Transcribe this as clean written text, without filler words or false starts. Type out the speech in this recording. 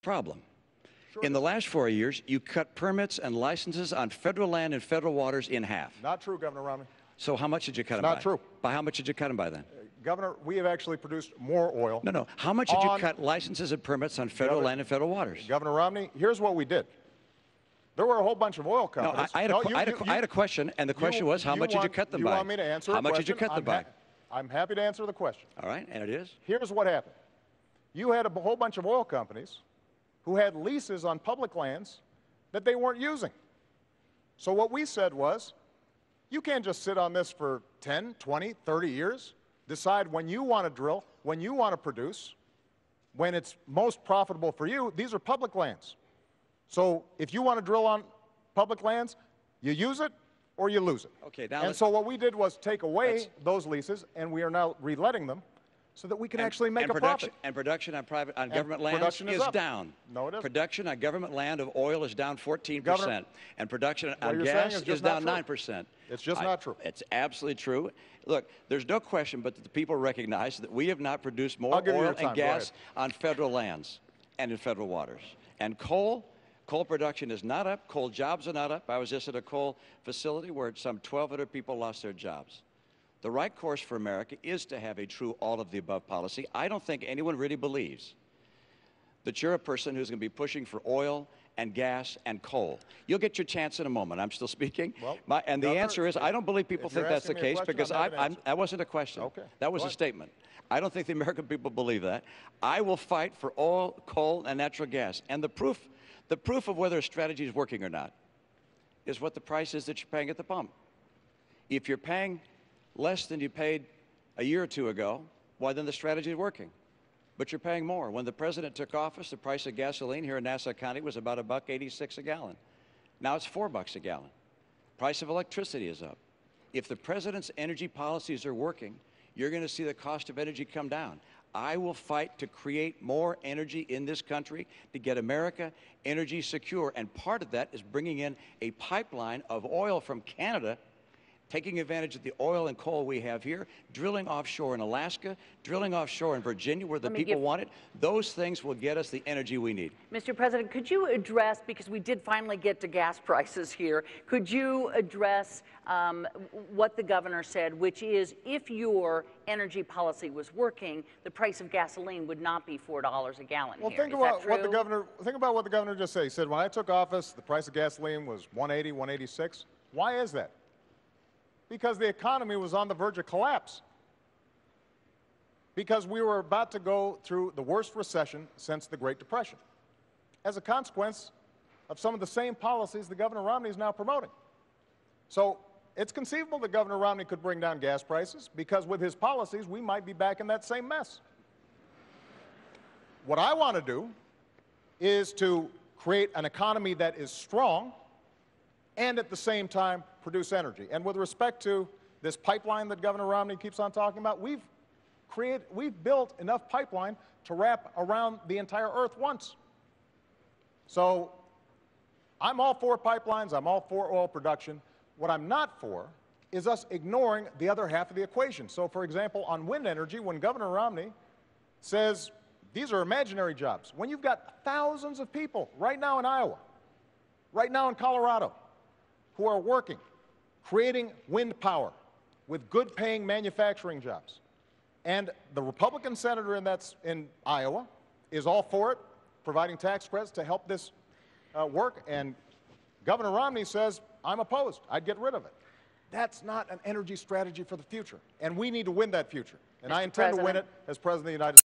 problem. Sure. In the last 4 years, you cut permits and licenses on federal land and federal waters in half. Not true, Governor Romney. So how much did you cut them by? Not true. By how much did you cut them by then? Governor, we have actually produced more oil. No. How much did you cut licenses and permits on federal land and federal waters? Governor Romney, here's what we did. There were a whole bunch of oil companies. No, I had a question, and the question was, how much did you cut them by? You want me to answer a question? How much did you cut them by? I'm happy to answer the question. All right, and it is? Here's what happened. You had a whole bunch of oil companies who had leases on public lands that they weren't using. So what we said was, you can't just sit on this for 10, 20, 30 years, decide when you want to drill, when you want to produce, when it's most profitable for you. These are public lands. So if you want to drill on public lands, you use it or you lose it. Okay, now and so what we did was take away those leases, and we are now reletting them so that we can actually make a profit. And production on government lands is down. No, it isn't. Production on government land of oil is down 14%. Governor, and production on gas is down 9%. It's just not true. It's absolutely true. Look, there's no question but that the people recognize that we have not produced more oil and gas on federal lands and in federal waters. And coal production is not up. Coal jobs are not up. I was just at a coal facility where some 1,200 people lost their jobs. The right course for America is to have a true all-of-the-above policy. I don't think anyone really believes that you're a person who's going to be pushing for oil and gas and coal. You'll get your chance in a moment. I'm still speaking. Well, and the answer is, I don't believe people think that's the case, because that wasn't a question. Okay. That was a statement. I don't think the American people believe that. I will fight for oil, coal, and natural gas. And the proof of whether a strategy is working or not is what the price is that you're paying at the pump. If you're paying less than you paid a year or two ago, why then the strategy is working. But you're paying more. When the president took office, the price of gasoline here in Nassau County was about $1.86 a gallon. Now it's $4 a gallon. Price of electricity is up. If the president's energy policies are working, you're going to see the cost of energy come down. I will fight to create more energy in this country to get America energy secure. And part of that is bringing in a pipeline of oil from Canada, taking advantage of the oil and coal we have here, drilling offshore in Alaska, drilling offshore in Virginia where the people want it. Those things will get us the energy we need. Mr. President, could you address, because we did finally get to gas prices here, could you address what the governor said, which is if your energy policy was working, the price of gasoline would not be $4 a gallon well, here. Think about what the governor just said. He said, when I took office, the price of gasoline was $1.80, $1.86. Why is that? Because the economy was on the verge of collapse. Because we were about to go through the worst recession since the Great Depression, as a consequence of some of the same policies that Governor Romney is now promoting. So it's conceivable that Governor Romney could bring down gas prices, because with his policies, we might be back in that same mess. What I want to do is to create an economy that is strong and at the same time produce energy. And with respect to this pipeline that Governor Romney keeps on talking about, we've built enough pipeline to wrap around the entire earth once. So I'm all for pipelines, I'm all for oil production. What I'm not for is us ignoring the other half of the equation. So for example, on wind energy, when Governor Romney says these are imaginary jobs, when you've got thousands of people right now in Iowa, right now in Colorado, who are working, creating wind power with good-paying manufacturing jobs. And the Republican senator in Iowa is all for it, providing tax credits to help this work. And Governor Romney says, I'm opposed. I'd get rid of it. That's not an energy strategy for the future. And we need to win that future. And I intend to win it as President of the United States.